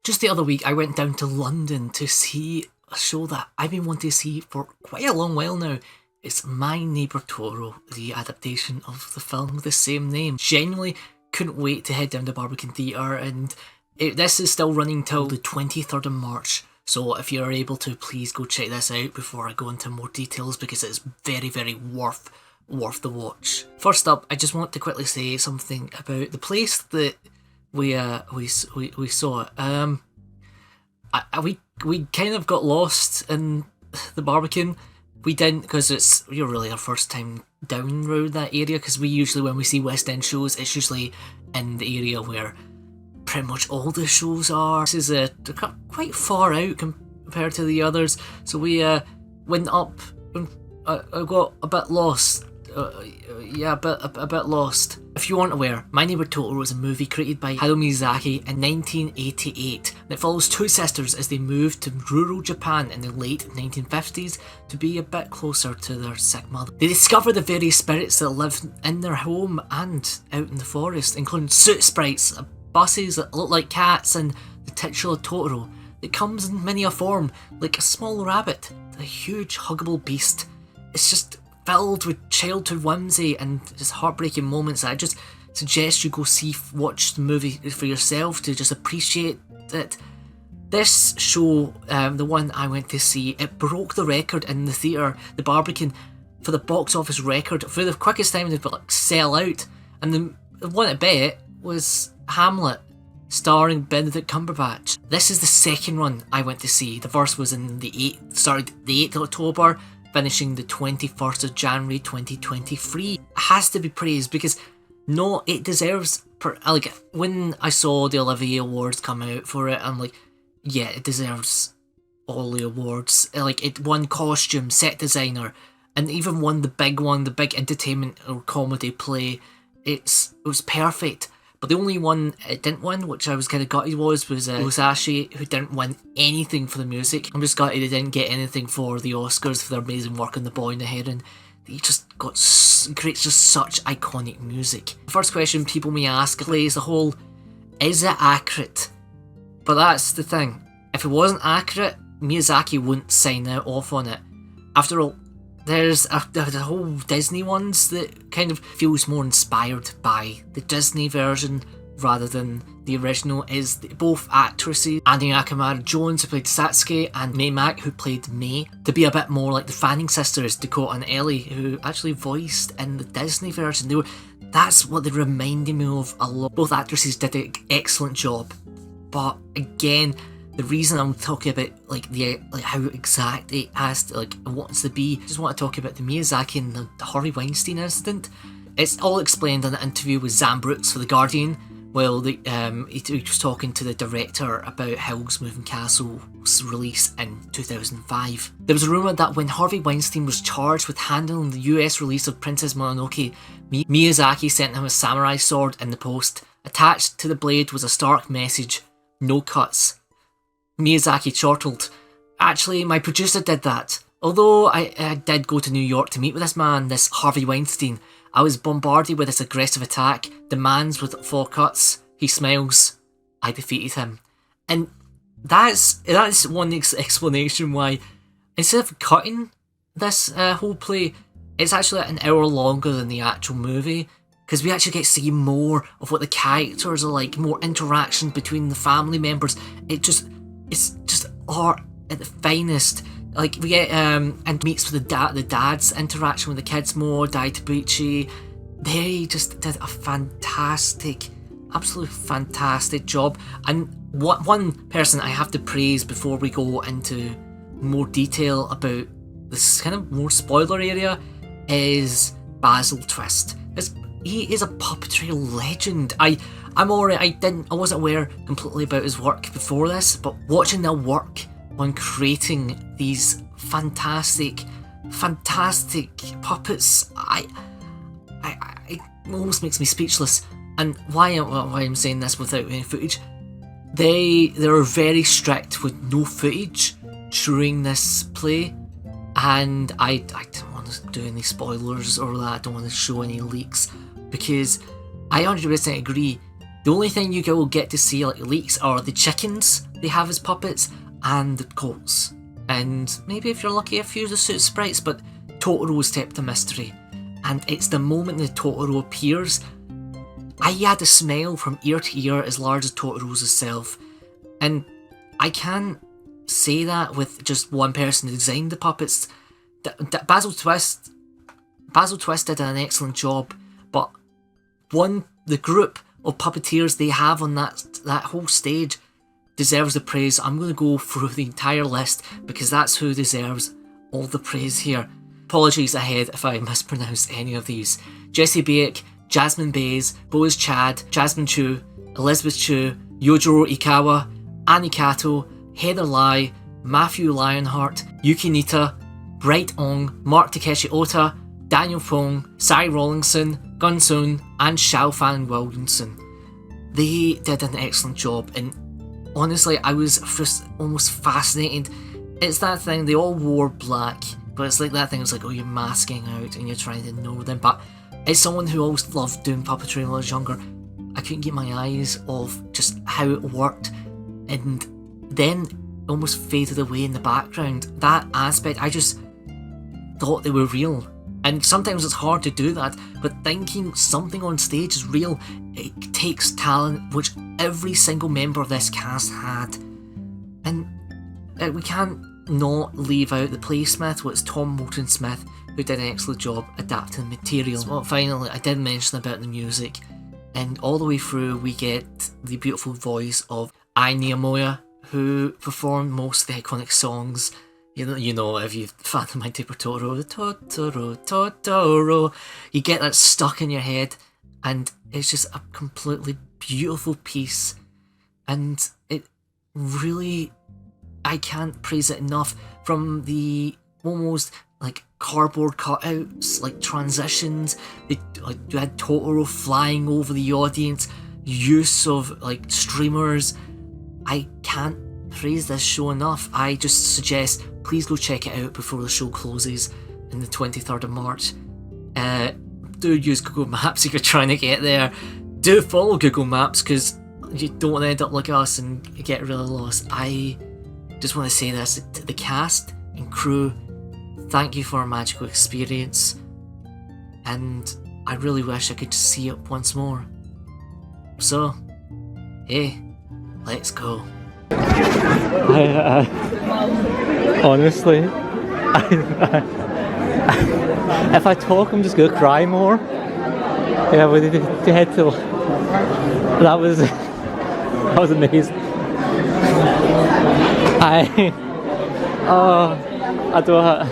Just the other week, I went down to London to see a show that I've been wanting to see for quite a long while now. It's My Neighbour Totoro, the adaptation of the film with the same name. Genuinely couldn't wait to head down to Barbican Theatre, and this is still running till the 23rd of March. So if you're able to, please go check this out before I go into more details, because it's very, very worth the watch. First up, I just want to quickly say something about the place that we saw it. We kind of got lost in the Barbican. We didn't, because it's really our first time down round that area, because we usually, when we see West End shows, it's usually in the area where pretty much all the shows are. This is they're quite far out compared to the others, so we went up and I got a bit lost. A bit lost. If you aren't aware, My Neighbour Totoro is a movie created by Hayao Miyazaki in 1988, and it follows two sisters as they move to rural Japan in the late 1950s to be a bit closer to their sick mother. They discover the various spirits that live in their home and out in the forest, including suit sprites, buses that look like cats, and the titular Totoro that comes in many a form, like a small rabbit, a huge huggable beast. It's just filled with childhood whimsy and just heartbreaking moments. I just suggest you go watch the movie for yourself to just appreciate it. This show, the one I went to see, it broke the record in the theatre, the Barbican, for the box office record for the quickest time to sell out. And the one I bet was Hamlet, starring Benedict Cumberbatch. This is the second run I went to see. The first was in the 8th of October, finishing the 21st of January 2023. It has to be praised, because it deserves, when I saw the Olivier Awards come out for it, I'm like, yeah, it deserves all the awards. It won costume, set designer, and even won the big entertainment or comedy play. It was perfect. But the only one it didn't win, which I was kind of gutted, was Musashi, who didn't win anything for the music. I'm just gutted they didn't get anything for the Oscars for their amazing work on The Boy and the Heron. He just creates just such iconic music. The first question people may ask is the whole, is it accurate? But that's the thing. If it wasn't accurate, Miyazaki wouldn't sign off on it. After all, there's the whole Disney ones that kind of feels more inspired by the Disney version rather than the original. Is both actresses, Annie Nakamura Jones, who played Satsuki, and May Mack, who played May, to be a bit more like the Fanning sisters, Dakota and Ellie, who actually voiced in the Disney version. That's what they reminded me of a lot. Both actresses did an excellent job, but again, the reason I'm talking about how exact it wants to be, I just want to talk about the Miyazaki and the Harvey Weinstein incident. It's all explained in an interview with Zam Brooks for The Guardian. Well, he was talking to the director about Howl's Moving Castle's release in 2005. There was a rumour that when Harvey Weinstein was charged with handling the US release of Princess Mononoke, Miyazaki sent him a samurai sword in the post. Attached to the blade was a stark message: no cuts. Miyazaki chortled, "Actually, my producer did that. Although I did go to New York to meet with this man, this Harvey Weinstein, I was bombarded with this aggressive attack, demands with 4 cuts. He smiles. I defeated him." And that's one explanation why, instead of cutting this whole play, it's actually an hour longer than the actual movie, because we actually get to see more of what the characters are like, more interaction between the family members. It's just art at the finest. We get and meets with the dad's interaction with the kids more, Dai Tabuchi. They just did a fantastic, absolutely fantastic job. And one person I have to praise before we go into more detail about this kind of more spoiler area is Basil Twist. He is a puppetry legend. I wasn't aware completely about his work before this, but watching their work on creating these fantastic puppets, it almost makes me speechless. And why I'm saying this without any footage, they're very strict with no footage during this play, and I don't want to do any spoilers or that. I don't want to show any leaks, because I 100% agree The only thing you will get to see like leaks are the chickens they have as puppets and the goats. And maybe if you're lucky a few of the suit sprites, but Totoro is kept a mystery. And it's the moment that Totoro appears, I had a smile from ear to ear as large as Totoro's itself. And I can't say that with just one person who designed the puppets. Basil Twist did an excellent job, but the group of puppeteers they have on that whole stage deserves the praise. I'm going to go through the entire list because that's who deserves all the praise here. Apologies ahead if I mispronounce any of these. Jessie Baek, Jasmine Bays, Boaz Chad, Jasmine Chu, Elizabeth Chu, Yojiro Ikawa, Annie Kato, Heather Lai, Matthew Lionheart, Yuki Nita, Bright Ong, Mark Takeshi Ota, Daniel Fong, Sai Rawlinson, Gun Soon, and Xiaofan Williamson. They did an excellent job, and honestly, I was just almost fascinated. It's that thing, they all wore black, but it's like that thing, it's like, oh, you're masking out and you're trying to know them. But as someone who always loved doing puppetry when I was younger, I couldn't get my eyes off just how it worked, and then almost faded away in the background. That aspect, I just thought they were real. And sometimes it's hard to do that, but thinking something on stage is real, it takes talent, which every single member of this cast had. And we can't not leave out the playsmith, which is Tom Moulton Smith, who did an excellent job adapting the material. Well, finally, I did mention about the music, and all the way through we get the beautiful voice of Ai Niyamoya, who performed most of the iconic songs. You know, if you're a fan of My Neighbour Totoro, Totoro, Totoro, you get that stuck in your head, and it's just a completely beautiful piece, and it really, I can't praise it enough. From the almost like cardboard cutouts, like transitions, you had Totoro flying over the audience, use of like streamers. I can't praise this show enough. I just suggest please go check it out before the show closes on the 23rd of March. Do use Google Maps if you're trying to get there. Do follow Google Maps because you don't want to end up like us and get really lost. I just want to say this to the cast and crew, thank you for a magical experience, and I really wish I could see it once more. So, hey, let's go. Honestly, if I talk, I'm just gonna cry more. Yeah, we had to. That was amazing. I don't.